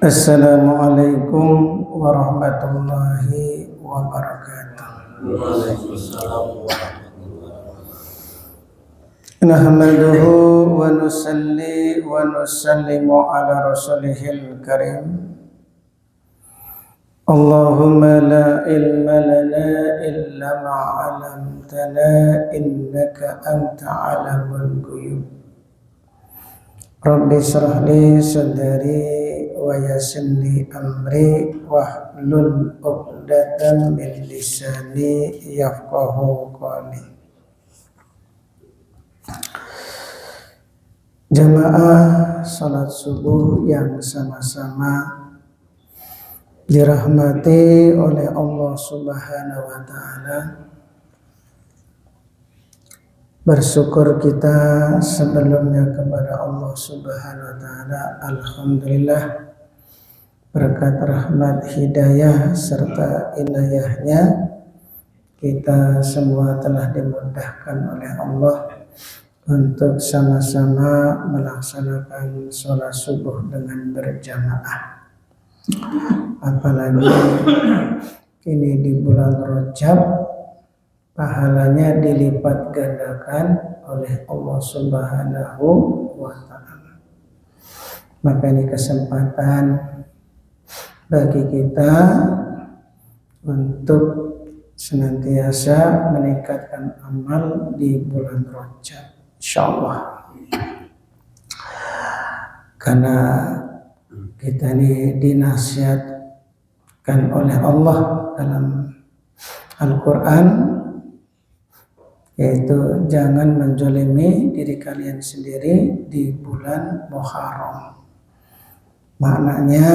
Assalamualaikum warahmatullahi wabarakatuh. Nahmaduhu wa nusalli wa nusallimu ala rasulihil karim. Allahumma la ilma lana illa ma 'allamtana innaka anta 'alamul ghuyub. Rabbi shrah li sadri wa yassir li amri wahlul 'uqdatam min lisani yafqahu qawli. Jamaah salat subuh yang sama-sama dirahmati oleh Allah Subhanahu wa taala. Bersyukur kita sebelumnya kepada Allah Subhanahu wa taala. Alhamdulillah, berkat rahmat hidayah serta inayahnya kita semua telah dimudahkan oleh Allah untuk sama-sama melaksanakan sholat subuh dengan berjamaah. Apalagi ini di bulan Rajab, pahalanya dilipat gandakan oleh Allah Subhanahu wa ta'ala. Maka ini kesempatan bagi kita untuk senantiasa meningkatkan amal di bulan Rajab, insyaallah. Karena kita ini dinasihatkan oleh Allah dalam Al-Quran, yaitu jangan menzalimi diri kalian sendiri di bulan Muharram. Maknanya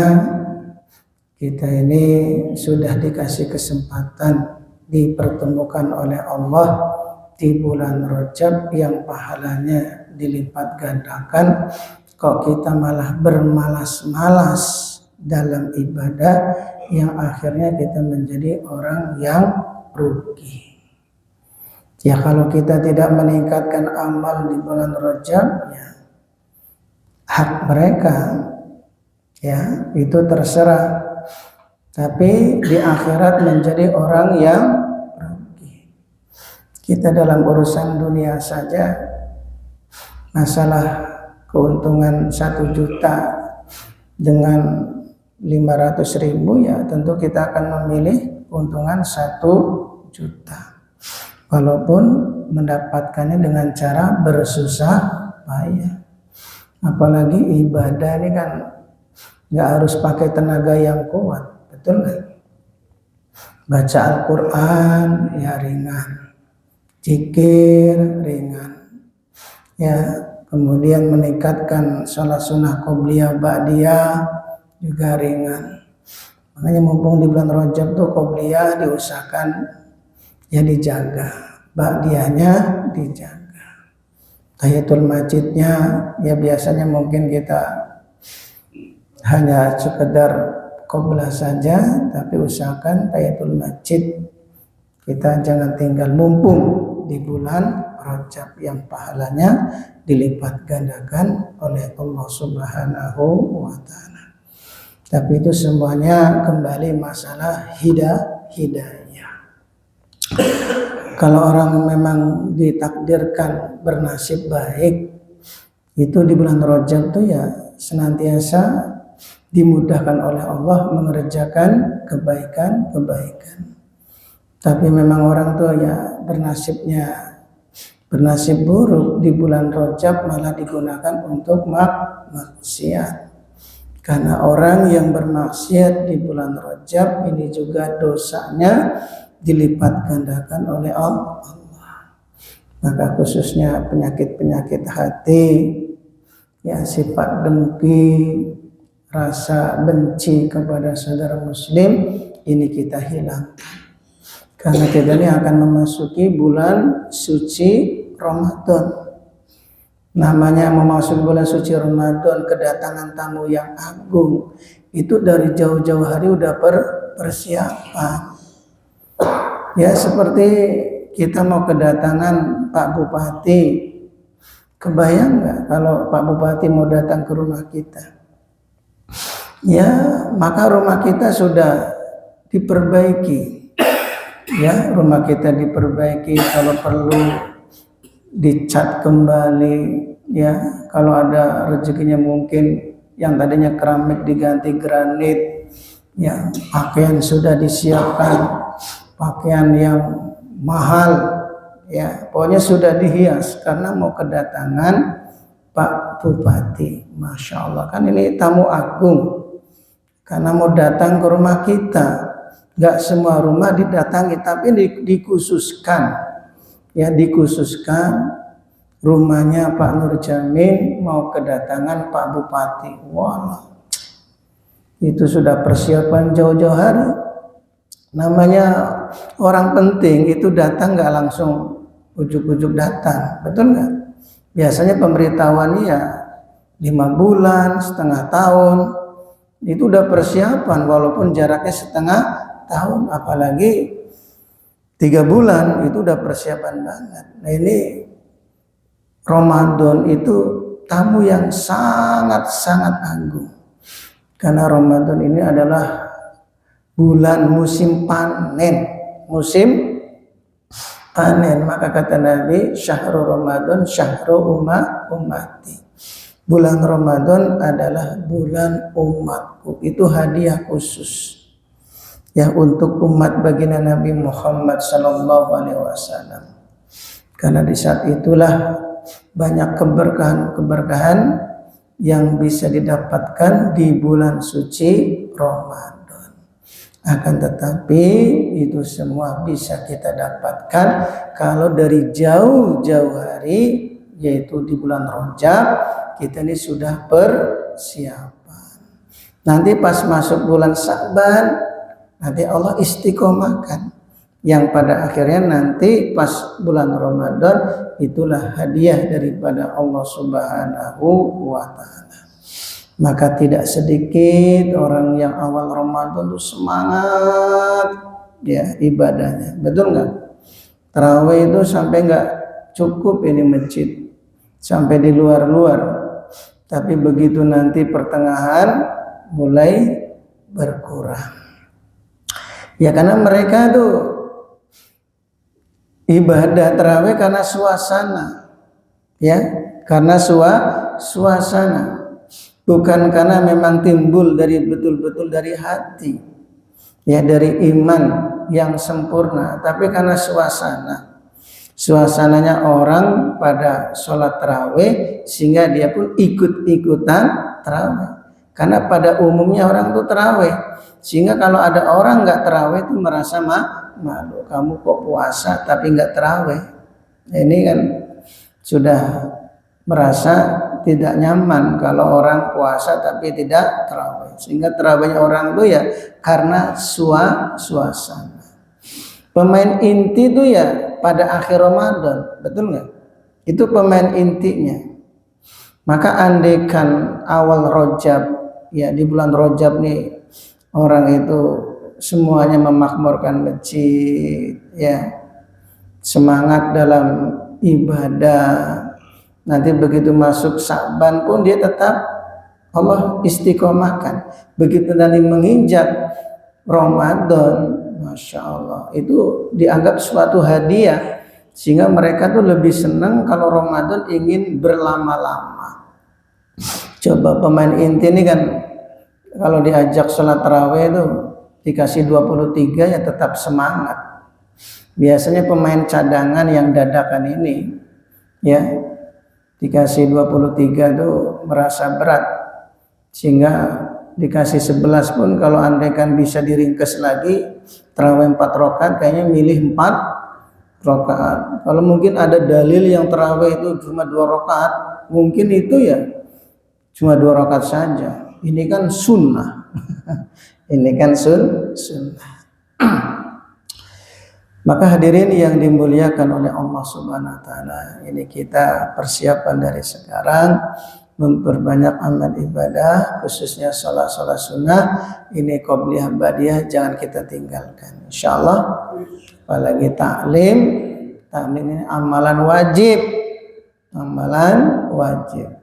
kita ini sudah dikasih kesempatan dipertemukan oleh Allah di bulan Rajab yang pahalanya dilipat gandakan, kok kita malah bermalas-malas dalam ibadah yang akhirnya kita menjadi orang yang rugi. Ya, kalau kita tidak meningkatkan amal di bulan Rajab, ya hak mereka, ya itu terserah. Tapi di akhirat menjadi orang yang rugi. Kita dalam urusan dunia saja, masalah keuntungan 1 juta dengan 500.000, ya tentu kita akan memilih keuntungan 1 juta. Walaupun mendapatkannya dengan cara bersusah payah. Apalagi ibadah ini kan nggak harus pakai tenaga yang kuat, betul nggak? Baca Al-Quran ya ringan, zikir ringan, ya kemudian meningkatkan sholat sunnah qobliyah ba'diyah juga ringan. Makanya mumpung di bulan Rajab tuh qobliyah diusahakan ya dijaga, ba'diyahnya dijaga. Tahiyatul masjidnya ya biasanya mungkin kita hanya sekedar qoblah saja, tapi usahakan tahiyatul masjid kita jangan tinggal, mumpung di bulan Rajab yang pahalanya dilipat gandakan oleh Allah Subhanahu wa ta'ala. Tapi itu semuanya kembali masalah hidayah. Kalau orang memang ditakdirkan bernasib baik, itu di bulan Rajab tuh ya senantiasa dimudahkan oleh Allah mengerjakan kebaikan. Tapi memang orang tuh ya bernasib buruk, di bulan Rajab malah digunakan untuk maksiat. Karena orang yang bermaksiat di bulan Rajab ini juga dosanya dilipat gandakan oleh Allah. Maka khususnya penyakit-penyakit hati, ya sifat dengki, rasa benci kepada saudara muslim, ini kita hilangkan. Karena kita ini akan memasuki bulan suci Ramadan. Namanya memasuki bulan suci Ramadan, kedatangan tamu yang agung, itu dari jauh-jauh hari udah persiapan. Ya seperti kita mau kedatangan Pak Bupati, kebayang nggak kalau Pak Bupati mau datang ke rumah kita? ya maka rumah kita sudah diperbaiki. Ya, rumah kita diperbaiki, kalau perlu dicat kembali, ya kalau ada rezekinya mungkin yang tadinya keramik diganti granit, ya pakaian sudah disiapkan, pakaian yang mahal, ya pokoknya sudah dihias karena mau kedatangan Pak Bupati. Masya Allah, kan ini tamu agung karena mau datang ke rumah kita. Gak semua rumah didatangi, tapi dikhususkan, ya dikhususkan rumahnya Pak Nur Jamin mau kedatangan Pak Bupati. Wah, itu sudah persiapan jauh-jauh hari. Namanya orang penting itu datang gak langsung ujuk-ujuk datang, betul nggak? Biasanya pemberitahuan ya 5 bulan, setengah tahun, itu udah persiapan walaupun jaraknya setengah tahun, apalagi 3 bulan itu udah persiapan banget. Nah ini Ramadan itu tamu yang sangat-sangat agung, karena Ramadan ini adalah bulan musim panen, musim panen. Maka kata Nabi, syahrul Ramadan syahrul ummati, bulan Ramadan adalah bulan umatku. Itu hadiah khusus ya untuk umat baginda Nabi Muhammad sallallahu alaihi wasallam. Karena di saat itulah banyak keberkahan yang bisa didapatkan di bulan suci Ramadan. Akan tetapi itu semua bisa kita dapatkan kalau dari jauh-jauh hari, yaitu di bulan Rajab kita ini sudah persiapan. Nanti pas masuk bulan Sa'ban, nanti Allah istiqomahkan, yang pada akhirnya nanti pas bulan Ramadan itulah hadiah daripada Allah Subhanahu wa Ta'ala. Maka tidak sedikit orang yang awal Ramadan itu semangat ya ibadahnya, betul nggak? Tarawih itu sampai nggak cukup ini masjid, sampai di luar-luar. Tapi begitu nanti pertengahan mulai berkurang. Ya karena mereka tuh ibadah tarawih karena suasana, ya karena suasana, bukan karena memang timbul dari betul-betul dari hati, ya dari iman yang sempurna, tapi karena suasananya orang pada sholat tarawih sehingga dia pun ikut-ikutan tarawih. Karena pada umumnya orang tuh tarawih, sehingga kalau ada orang nggak tarawih itu merasa malu, kamu kok puasa tapi nggak tarawih. Ini kan sudah merasa tidak nyaman kalau orang puasa tapi tidak tarawih, sehingga tarawihnya orang itu ya karena suasana. Pemain inti itu ya pada akhir Ramadan, betul nggak? Itu pemain intinya. Maka andaikan awal Rajab, ya di bulan Rajab nih orang itu semuanya memakmurkan masjid, ya semangat dalam ibadah. Nanti begitu masuk Sa'ban pun dia tetap Allah istiqomahkan. Begitu nanti menginjak Ramadan, Masya Allah, itu dianggap suatu hadiah, sehingga mereka tuh lebih senang kalau Ramadan ingin berlama-lama. Coba pemain inti ini kan kalau diajak sholat tarawih itu dikasih 23 ya tetap semangat. Biasanya pemain cadangan yang dadakan ini ya dikasih 23 tuh merasa berat, sehingga dikasih 11 pun kalau andaikan bisa diringkes lagi tarawih 4 rakaat kayaknya milih 4 rakaat. Kalau mungkin ada dalil yang tarawih itu cuma 2 rakaat, mungkin itu ya cuma 2 rakaat saja. Ini kan sunnah. Ini kan sunnah. Maka hadirin yang dimuliakan oleh Allah Subhanahu wa taala, ini kita persiapan dari sekarang memperbanyak amal ibadah, khususnya salat-salat sunnah. Ini qobliyah ba'diyah jangan kita tinggalkan. Insyaallah. Apalagi taklim ini amalan wajib. Amalan wajib.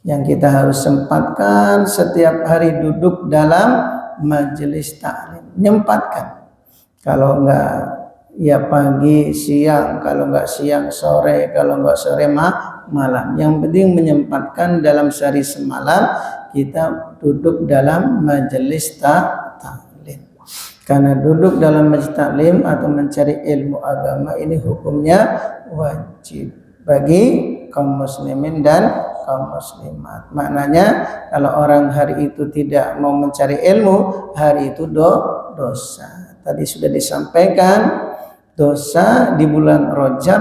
yang kita harus sempatkan setiap hari duduk dalam majelis taklim. Nyempatkan. Kalau enggak ya pagi, siang, kalau enggak siang sore, kalau enggak sore malam. Yang penting menyempatkan dalam sehari semalam kita duduk dalam majelis taklim. Karena duduk dalam majelis taklim atau mencari ilmu agama ini hukumnya wajib bagi kaum muslimin dan kaum muslimat. Maknanya kalau orang hari itu tidak mau mencari ilmu, hari itu dosa. Tadi sudah disampaikan, dosa di bulan Rajab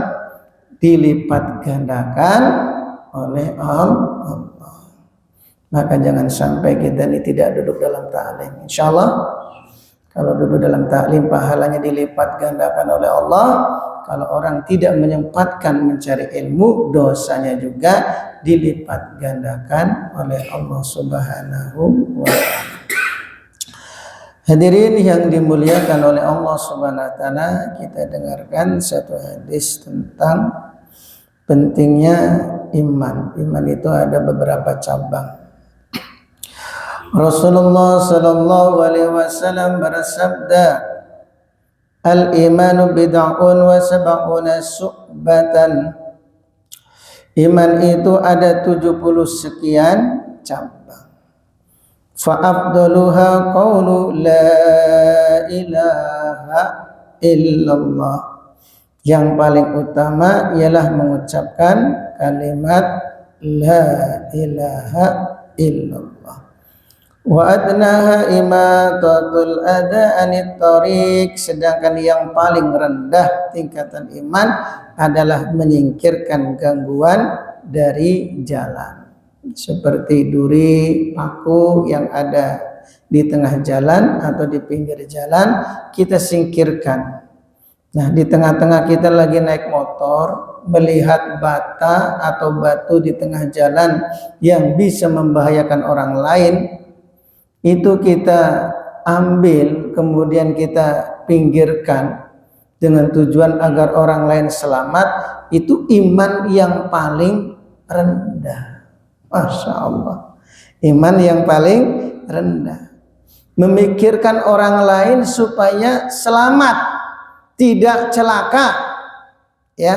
dilipat gandakan oleh Allah. Maka jangan sampai kita ini tidak duduk dalam taklim. Insyaallah kalau duduk dalam taklim pahalanya dilipat gandakan oleh Allah. Kalau orang tidak menyempatkan mencari ilmu, dosanya juga dilipat gandakan oleh Allah Subhanahu wa taala. Hadirin yang dimuliakan oleh Allah Subhanahu wa taala, kita dengarkan satu hadis tentang pentingnya iman. Iman itu ada beberapa cabang. Rasulullah sallallahu alaihi wasallam bersabda, al-imanu bid'un wa sab'una su'batan. Iman itu ada 70 sekian cabang. Fa afdaluha qaulu la ilaha illallah. Yang paling utama ialah mengucapkan kalimat la ilaha illallah. Wa adnaha imatatul adha anit tariq. Sedangkan yang paling rendah tingkatan iman adalah menyingkirkan gangguan dari jalan, seperti duri, paku yang ada di tengah jalan atau di pinggir jalan, kita singkirkan. Nah, di tengah-tengah kita lagi naik motor, melihat bata atau batu di tengah jalan yang bisa membahayakan orang lain, itu kita ambil kemudian kita pinggirkan dengan tujuan agar orang lain selamat. Itu iman yang paling rendah. Masya Allah, iman yang paling rendah. Memikirkan orang lain supaya selamat, tidak celaka, ya,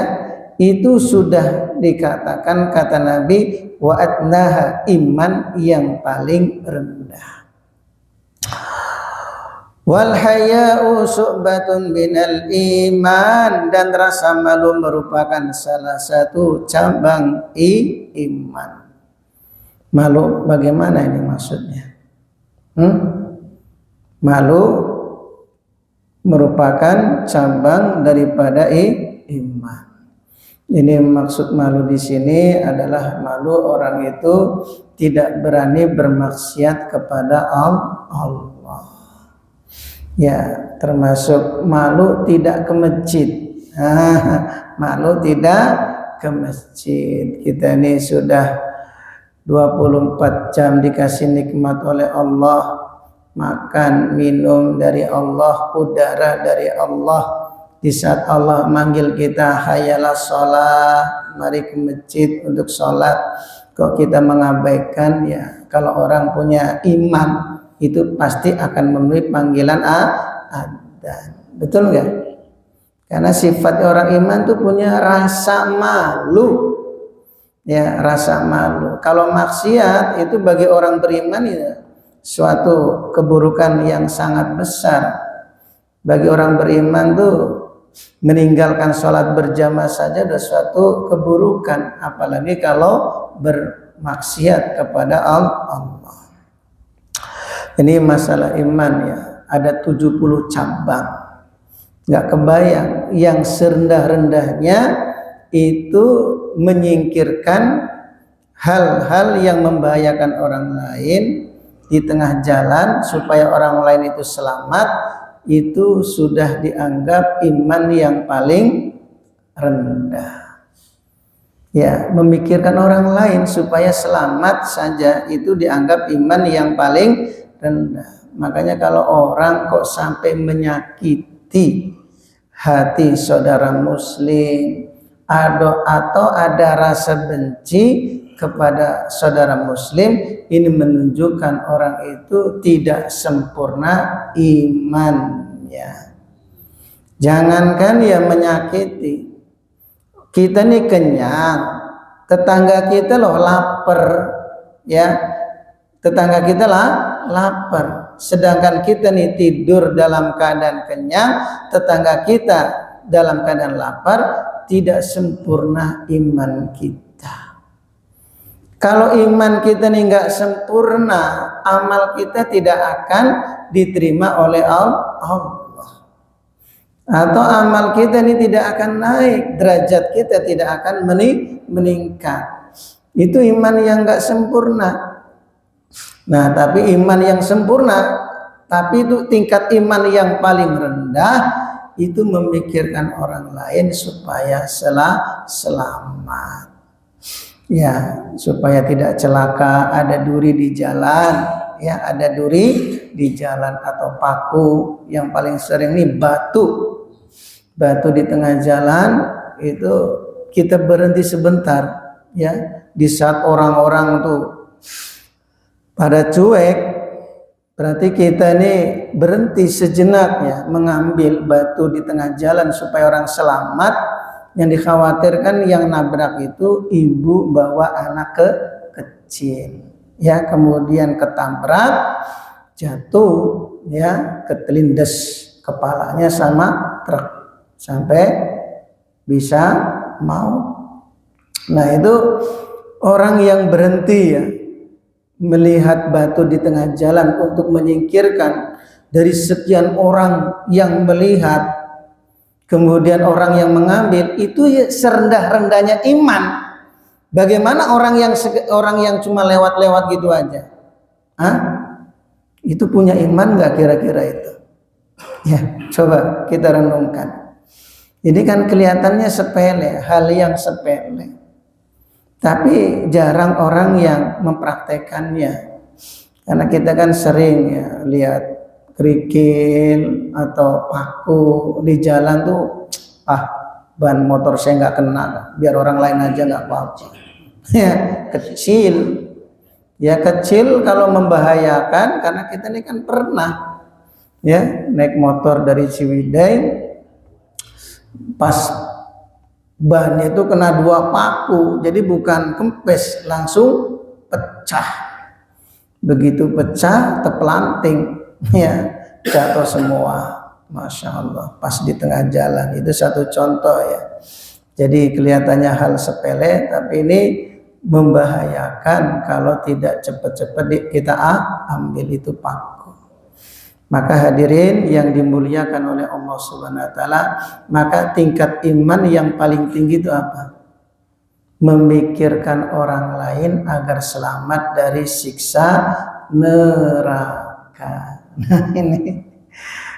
itu sudah dikatakan kata Nabi wa adnaha, iman yang paling rendah. Wal haya'u su'batun minal iman. Dan rasa malu merupakan salah satu cabang iman. Malu bagaimana ini maksudnya? Malu merupakan cabang daripada iman. Ini maksud malu di sini adalah malu orang itu tidak berani bermaksiat kepada Allah. Ya, termasuk malu tidak ke masjid. Malu tidak ke masjid. Kita ini sudah 24 jam dikasih nikmat oleh Allah. Makan, minum dari Allah, udara dari Allah. Di saat Allah manggil kita, hayalah sholat, mari ke masjid untuk sholat, kok kita mengabaikan? Ya, kalau orang punya iman itu pasti akan memenuhi panggilan adzan. Betul nggak? Karena sifat orang iman itu punya rasa malu. Ya, rasa malu. Kalau maksiat itu bagi orang beriman ya suatu keburukan yang sangat besar. Bagi orang beriman tuh meninggalkan sholat berjamaah saja adalah suatu keburukan, apalagi kalau bermaksiat kepada Allah. Ini masalah iman ya, ada 70 cabang. Nggak kebayang, yang serendah-rendahnya itu menyingkirkan hal-hal yang membahayakan orang lain di tengah jalan supaya orang lain itu selamat. Itu sudah dianggap iman yang paling rendah. Ya, memikirkan orang lain supaya selamat saja itu dianggap iman yang paling rendah. Makanya kalau orang kok sampai menyakiti hati saudara muslim atau ada rasa benci kepada saudara muslim, ini menunjukkan orang itu tidak sempurna imannya. Jangankan ya menyakiti, kita nih kenyang, tetangga kita loh lapar, ya, tetangga kita lapar, sedangkan kita nih tidur dalam keadaan kenyang, tetangga kita dalam keadaan lapar, tidak sempurna iman kita. Kalau iman kita nih nggak sempurna, amal kita tidak akan diterima oleh Allah. Atau amal kita ini tidak akan naik, derajat kita tidak akan meningkat. Itu iman yang nggak sempurna. Nah, tapi iman yang sempurna, tapi itu tingkat iman yang paling rendah, itu memikirkan orang lain supaya selamat. Ya, supaya tidak celaka, ada duri di jalan, ya, ada duri di jalan atau paku, yang paling sering nih batu di tengah jalan, itu kita berhenti sebentar, ya, di saat orang-orang tuh pada cuek, berarti kita ini berhenti sejenak, ya, mengambil batu di tengah jalan supaya orang selamat. Yang dikhawatirkan yang nabrak itu ibu bawa anak kecil, ya, kemudian ketabrak, jatuh, ya, ketelindes kepalanya sama truk sampai bisa maut. Nah, itu orang yang berhenti, ya, melihat batu di tengah jalan untuk menyingkirkan dari sekian orang yang melihat, kemudian orang yang mengambil, itu ya serendah-rendahnya iman. Bagaimana orang yang cuma lewat-lewat gitu aja? Itu punya iman nggak kira-kira itu? Ya, coba kita renungkan. Ini kan kelihatannya sepele, hal yang sepele, tapi jarang orang yang mempraktekannya. Karena kita kan sering, ya, lihat kerikil atau paku di jalan tuh, ban motor saya nggak kena, biar orang lain aja nggak apa-apa. Ya, kecil, ya, kecil kalau membahayakan, karena kita ini kan pernah, ya, naik motor dari Ciwidey, pas bannya itu kena 2 paku, jadi bukan kempes, langsung pecah. Begitu pecah, terpelanting, ya, jatuh semua. Masya Allah, pas di tengah jalan. Itu satu contoh, ya. Jadi kelihatannya hal sepele, tapi ini membahayakan kalau tidak cepat-cepat kita ambil itu paku. Maka hadirin yang dimuliakan oleh Allah Subhanahu wa taala, maka tingkat iman yang paling tinggi itu apa? Memikirkan orang lain agar selamat dari siksa neraka. Nah, ini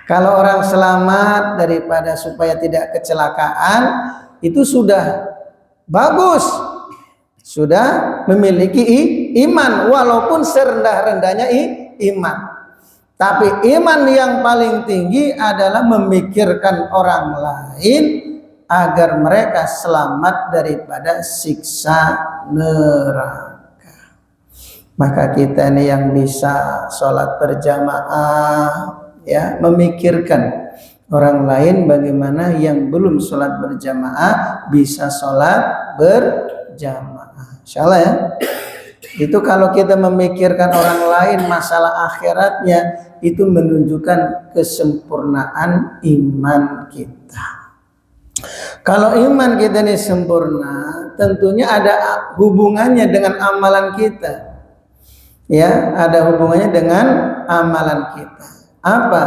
kalau orang selamat daripada supaya tidak kecelakaan, itu sudah bagus, sudah memiliki iman, walaupun serendah-rendahnya iman. Tapi iman yang paling tinggi adalah memikirkan orang lain agar mereka selamat daripada siksa neraka. Maka kita ini yang bisa sholat berjamaah, ya, memikirkan orang lain bagaimana yang belum sholat berjamaah bisa sholat berjamaah. Insyaallah, ya. Itu kalau kita memikirkan orang lain masalah akhiratnya, itu menunjukkan kesempurnaan iman kita. Kalau iman kita ini sempurna, tentunya ada hubungannya dengan amalan kita. Ya, ada hubungannya dengan amalan kita. Apa?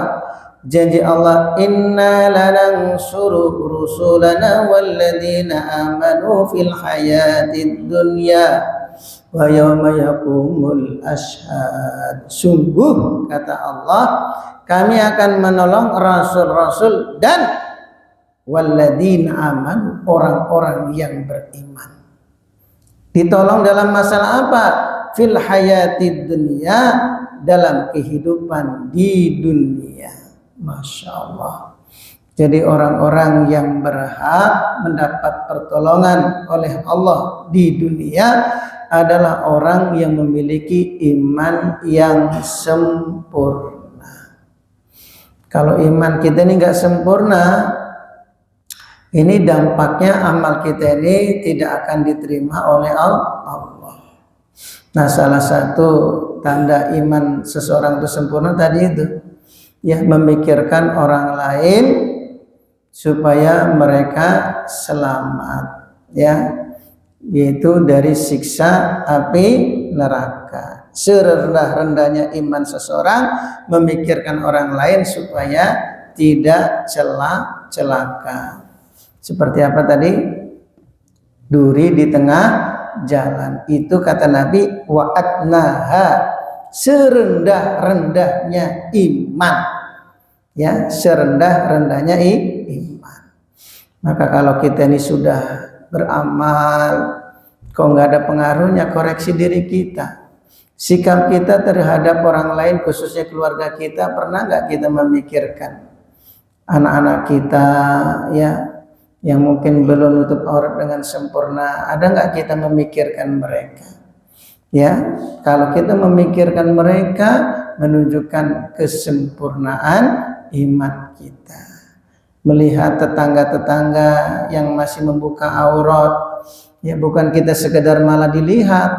Janji Allah, inna lanansuru rusulana walladzina amanu fil hayatid dunya wa yawma yaqumul ashhad. Sungguh, kata Allah, kami akan menolong rasul-rasul dan walladzina amanu, orang-orang yang beriman. Ditolong dalam masalah apa? Fil hayatid dunya, dalam kehidupan di dunia. Masya Allah. Jadi orang-orang yang berhak mendapat pertolongan oleh Allah di dunia adalah orang yang memiliki iman yang sempurna. Kalau iman kita ini nggak sempurna, ini dampaknya amal kita ini tidak akan diterima oleh Allah. Nah, salah satu tanda iman seseorang itu sempurna tadi itu, ya, memikirkan orang lain supaya mereka selamat, ya, yaitu dari siksa api neraka. Serendah-rendahnya iman seseorang memikirkan orang lain supaya tidak celaka. Seperti apa tadi? Duri di tengah jalan. Itu kata Nabi, wa adnaha, serendah-rendahnya iman. Ya, serendah-rendahnya iman. Maka kalau kita ini sudah beramal, kok nggak ada pengaruhnya, koreksi diri kita. Sikap kita terhadap orang lain, khususnya keluarga kita, pernah nggak kita memikirkan anak-anak kita, ya, yang mungkin belum nutup aurat dengan sempurna, ada nggak kita memikirkan mereka? Ya, kalau kita memikirkan mereka, menunjukkan kesempurnaan iman kita. Melihat tetangga-tetangga yang masih membuka aurat, ya, bukan kita sekedar malah dilihat,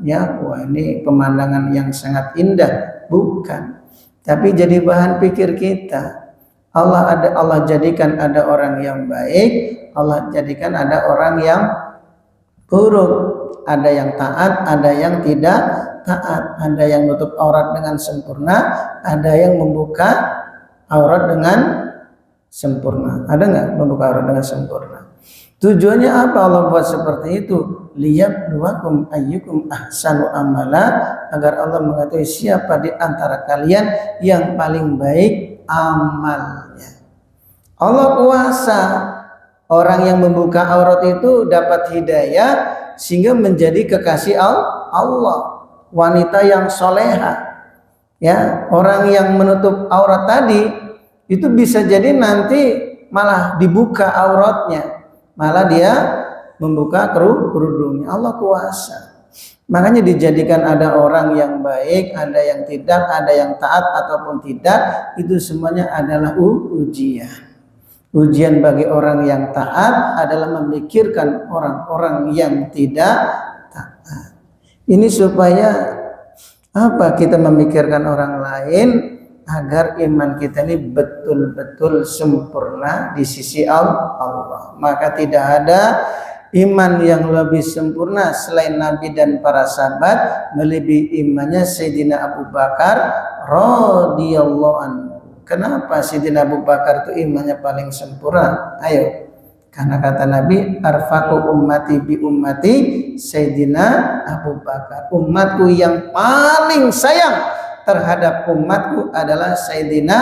ya, wah ini pemandangan yang sangat indah, bukan, tapi jadi bahan pikir kita. Allah jadikan ada orang yang baik, Allah jadikan ada orang yang buruk, ada yang taat, ada yang tidak taat, ada yang nutup aurat dengan sempurna, ada yang membuka aurat dengan sempurna. Ada nggak membuka aurat dengan sempurna? Tujuannya apa Allah buat seperti itu? Liyabluwakum ayyukum ahsanu amala, agar Allah mengetahui siapa di antara kalian yang paling baik amalnya. Allah kuasa, orang yang membuka aurat itu dapat hidayah sehingga menjadi kekasih Allah, wanita yang soleha. Ya, orang yang menutup aurat tadi itu bisa jadi nanti malah dibuka auratnya, malah dia membuka kerudungnya. Allah kuasa. Makanya dijadikan ada orang yang baik, ada yang tidak, ada yang taat ataupun tidak, itu semuanya adalah ujian. Ujian bagi orang yang taat adalah memikirkan orang-orang yang tidak taat. Ini supaya apa? Kita memikirkan orang lain agar iman kita ini betul-betul sempurna di sisi Allah. Maka tidak ada iman yang lebih sempurna selain Nabi dan para sahabat, melebihi imannya Sayyidina Abu Bakar radhiyallahu anhu. Kenapa Sayyidina Abu Bakar itu imannya paling sempurna? Ayo, karena kata Nabi, arfaqu ummati bi ummati Sayyidina Abu Bakar. Umatku yang paling sayang terhadap umatku adalah Sayyidina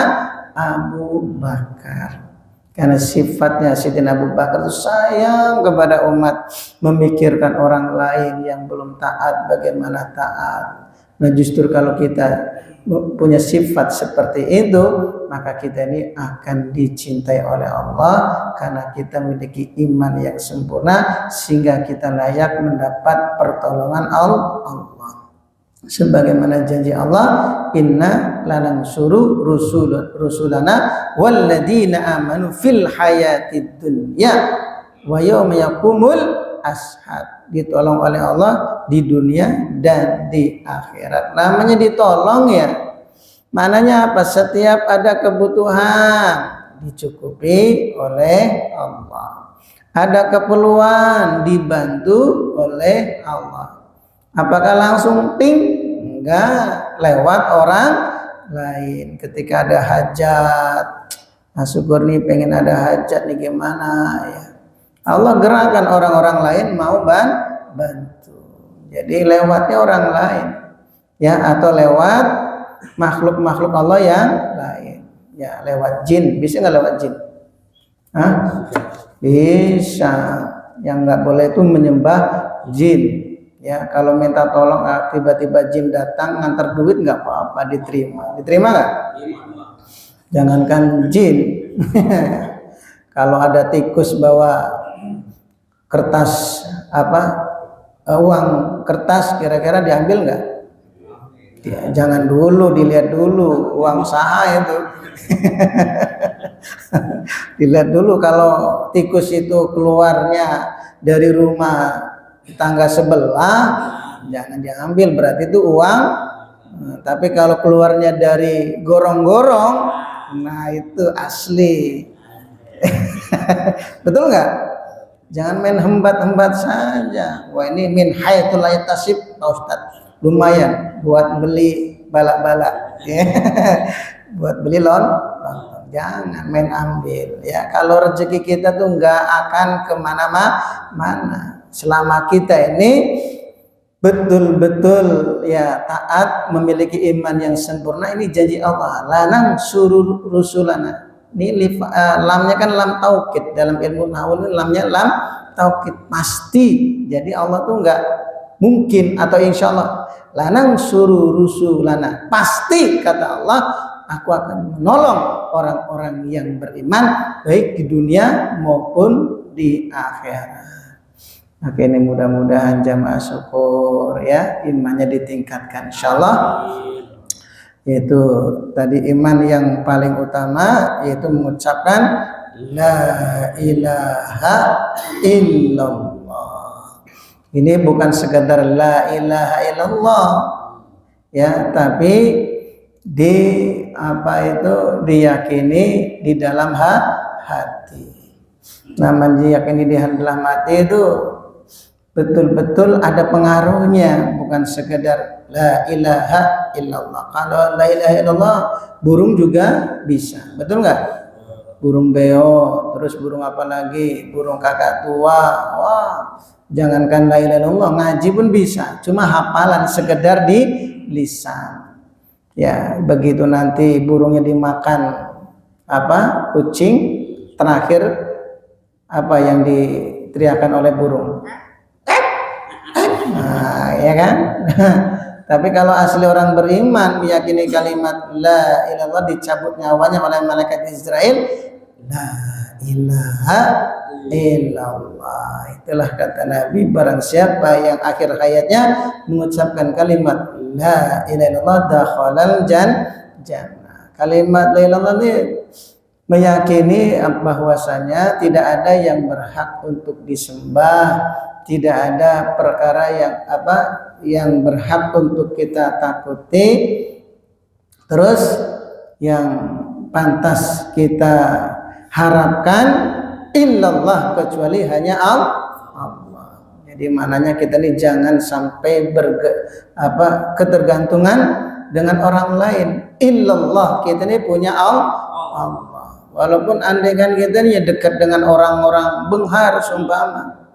Abu Bakar. Karena sifatnya Sayyidina Abu Bakar itu sayang kepada umat, memikirkan orang lain yang belum taat bagaimana taat. Nah, justru kalau kita punya sifat seperti itu, maka kita ini akan dicintai oleh Allah karena kita memiliki iman yang sempurna sehingga kita layak mendapat pertolongan Allah. Sebagaimana janji Allah, inna lanansuru rusulana walladzina amanu fil hayatid dunya wa yauma yaqumul ashad. Ditolong oleh Allah di dunia dan di akhirat. Namanya ditolong, ya, maknanya apa? Setiap ada kebutuhan dicukupi oleh Allah, ada keperluan dibantu oleh Allah. Apakah langsung ping? Enggak, lewat orang lain. Ketika ada hajat, nah syukur nih pengen ada hajat nih, gimana ya, Allah gerakkan orang-orang lain mau bantu. Jadi lewatnya orang lain, ya, atau lewat makhluk-makhluk Allah yang lain, ya, lewat jin. Bisa nggak lewat jin? Hah? Bisa. Yang nggak boleh itu menyembah jin. Ya, kalau minta tolong tiba-tiba jin datang ngantar duit nggak apa-apa, diterima. Diterima nggak? Jangankan jin. Kalau ada tikus bawa kertas uang kertas kira-kira diambil nggak? Ya, jangan dulu, dilihat dulu uang saha itu. Dilihat dulu, kalau tikus itu keluarnya dari rumah tangga sebelah, jangan diambil, berarti itu uang. Tapi kalau keluarnya dari gorong-gorong, nah itu asli. Betul nggak? Jangan main hembat-hembat saja. Wah, ini min haitsul la yatasib, Pak Ustadz. Lumayan buat beli balak-balak. Buat beli lontong. Jangan main ambil. Ya, kalau rezeki kita tuh nggak akan kemana-mana. Selama kita ini betul-betul ya taat, memiliki iman yang sempurna, ini janji Allah. Lanang suruh rusulana. Ini lamnya kan lam taukid, dalam ilmu nahwu lamnya lam taukid, pasti. Jadi Allah tuh nggak mungkin atau insya Allah, lanang suruh rusulana, pasti kata Allah, aku akan menolong orang-orang yang beriman baik di dunia maupun di akhirat. Oke, ini mudah-mudahan jamaah syukur ya imannya ditingkatkan insyaallah. Yaitu tadi iman yang paling utama yaitu mengucapkan la ilaha illallah. Ini bukan sekedar la ilaha illallah ya, tapi diyakini di dalam hati. Namanya diyakini di dalam hati itu betul-betul ada pengaruhnya, bukan sekedar la ilaha illallah. Kalau la ilaha illallah burung juga bisa, betul nggak? Burung beo, terus burung apa lagi? Burung kakak tua. Wah, jangankan la ilaha illallah, ngaji pun bisa. Cuma hafalan sekedar di lisan. Ya, begitu nanti burungnya dimakan kucing, terakhir apa yang diteriakan oleh burung? Nah, ya kan? Tapi kalau asli orang beriman meyakini kalimat la ilallah, dicabut nyawanya oleh malaikat Israel, la ilaha illallah. Itulah kata Nabi, barang siapa yang akhir hayatnya mengucapkan kalimat la ilaha illallah dakhalal jannah. Kalimat la ilaha illallah ini meyakini bahwasanya tidak ada yang berhak untuk disembah, tidak ada perkara yang berhak untuk kita takuti, terus yang pantas kita harapkan illallah, kecuali hanya Allah. Jadi maknanya kita ini jangan sampai ketergantungan dengan orang lain. Illallah, kita ini punya Allah. Walaupun andai kan kita ini dekat dengan orang-orang benghar seumpama,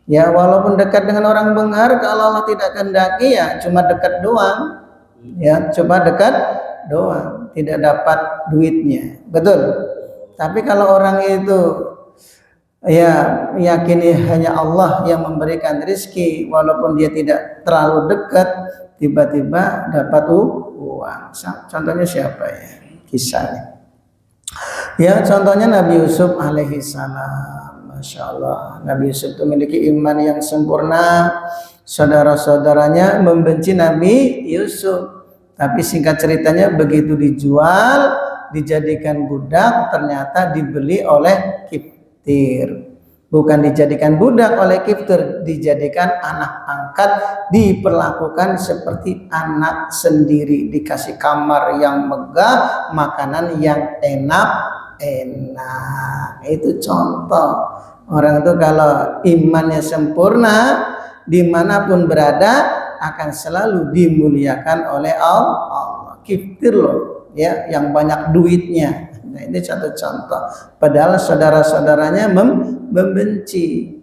ya walaupun dekat dengan orang benghar, kalau Allah tidak kehendaki ya cuma dekat doang, ya cuma dekat doang, tidak dapat duitnya, betul. Tapi kalau orang itu ya yakini hanya Allah yang memberikan rezeki, walaupun dia tidak terlalu dekat, tiba-tiba dapat uang. Contohnya siapa ya kisahnya? Ya contohnya Nabi Yusuf alaihi salam. Masya Allah, Nabi Yusuf itu memiliki iman yang sempurna. Saudara-saudaranya membenci Nabi Yusuf, tapi singkat ceritanya begitu dijual, dijadikan budak, ternyata dibeli oleh Kiftir. Bukan dijadikan budak oleh Kiftir, dijadikan anak angkat, diperlakukan seperti anak sendiri, dikasih kamar yang megah, makanan yang enak. Itu contoh orang itu kalau imannya sempurna, dimanapun berada akan selalu dimuliakan oleh Allah. Kiftir loh ya, yang banyak duitnya. Nah, ini satu contoh. Padahal saudara-saudaranya membenci,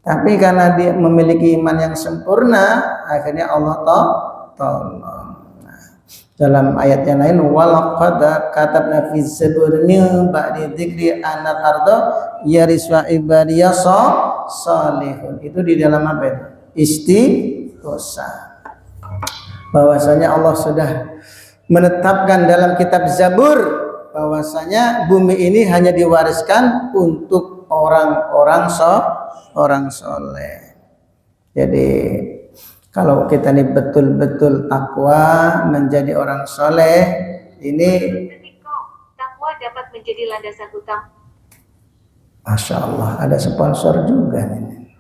tapi karena dia memiliki iman yang sempurna, akhirnya Allah tolong. Dalam ayat yang lain, walaqad katabna fi zabur min ba'di dzikri anal arda yariswa ibadiyas salihun. Itu di dalam apa itu? Istighosah. Bahwasanya Allah sudah menetapkan dalam kitab Zabur bahwasanya bumi ini hanya diwariskan untuk orang soleh. Jadi kalau kita ini betul-betul takwa, menjadi orang soleh, ini takwa dapat menjadi landasan utama. Masya Allah, ada sponsor juga ini.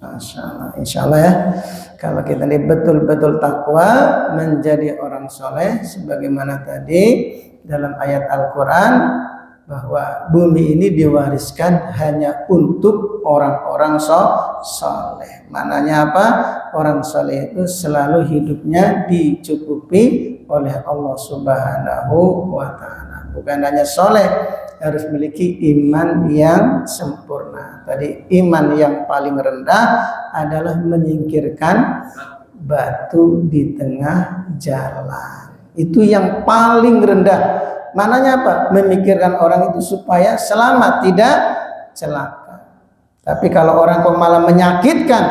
Masya Allah, insya Allah ya. Kalau kita ini betul-betul takwa, menjadi orang soleh, sebagaimana tadi dalam ayat Al-Quran, bahwa bumi ini diwariskan hanya untuk orang-orang soleh. Maknanya apa? Orang soleh itu selalu hidupnya dicukupi oleh Allah Subhanahu wa Ta'ala. Bukan hanya soleh, harus memiliki iman yang sempurna. Tadi iman yang paling rendah adalah menyingkirkan batu di tengah jalan. Itu yang paling rendah. Mananya apa? Memikirkan orang itu supaya selamat, tidak celaka. Tapi kalau orang kok malah menyakitkan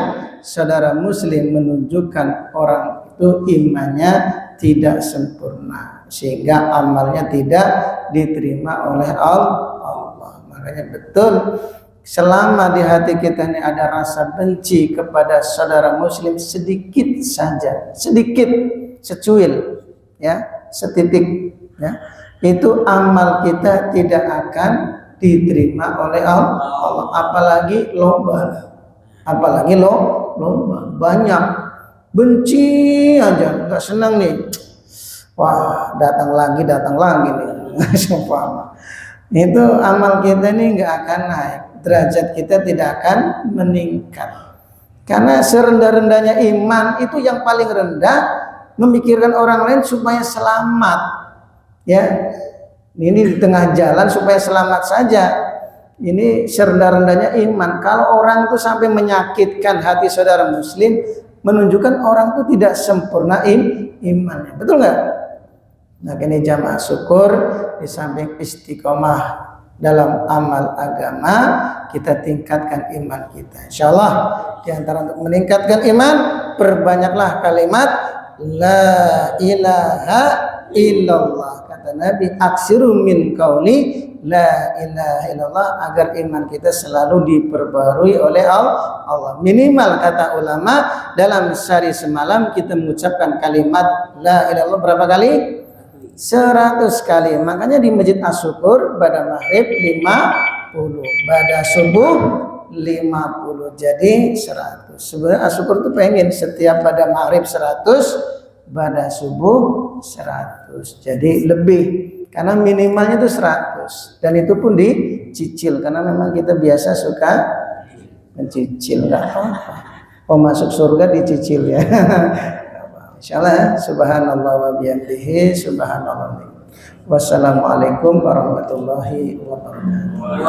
saudara muslim, menunjukkan orang itu imannya tidak sempurna, sehingga amalnya tidak diterima oleh Allah. Makanya betul, selama di hati kita ini ada rasa benci kepada saudara muslim sedikit saja, sedikit, secuil, ya, setitik, ya, itu amal kita tidak akan diterima oleh Allah. Apalagi lomba, lomba banyak, benci aja, nggak senang nih, wah datang lagi nih. Itu amal kita nih nggak akan naik, derajat kita tidak akan meningkat. Karena serendah-rendahnya iman itu yang paling rendah, memikirkan orang lain supaya selamat. Ya, ini di tengah jalan supaya selamat saja. Ini serendah-rendahnya iman. Kalau orang itu sampai menyakitkan hati saudara muslim, menunjukkan orang itu tidak sempurna imannya. Betul nggak? Nah, ini jamaah syukur, di samping istiqomah dalam amal agama, kita tingkatkan iman kita. Insya Allah, di antara untuk meningkatkan iman, perbanyaklah kalimat La ilaha illallah. Kata Nabi, aksiru min qauli la ilaha illallah, agar iman kita selalu diperbarui oleh Allah. Minimal kata ulama, dalam sehari semalam kita mengucapkan kalimat la ilaha illallah berapa kali? 100 kali. Makanya di Masjid As-Syukur pada maghrib 50, pada subuh 50, jadi 100. Sebenarnya As-Syukur itu pengen setiap pada maghrib 100, pada subuh 100, jadi lebih, karena minimalnya itu 100, dan itu pun dicicil, karena memang kita biasa suka mencicil, nggak apa-apa. Oh, masuk surga dicicil ya. Insyaallah. Subhanallah wa bihamdihi, subhanallah. Wassalamualaikum warahmatullahi wabarakatuh.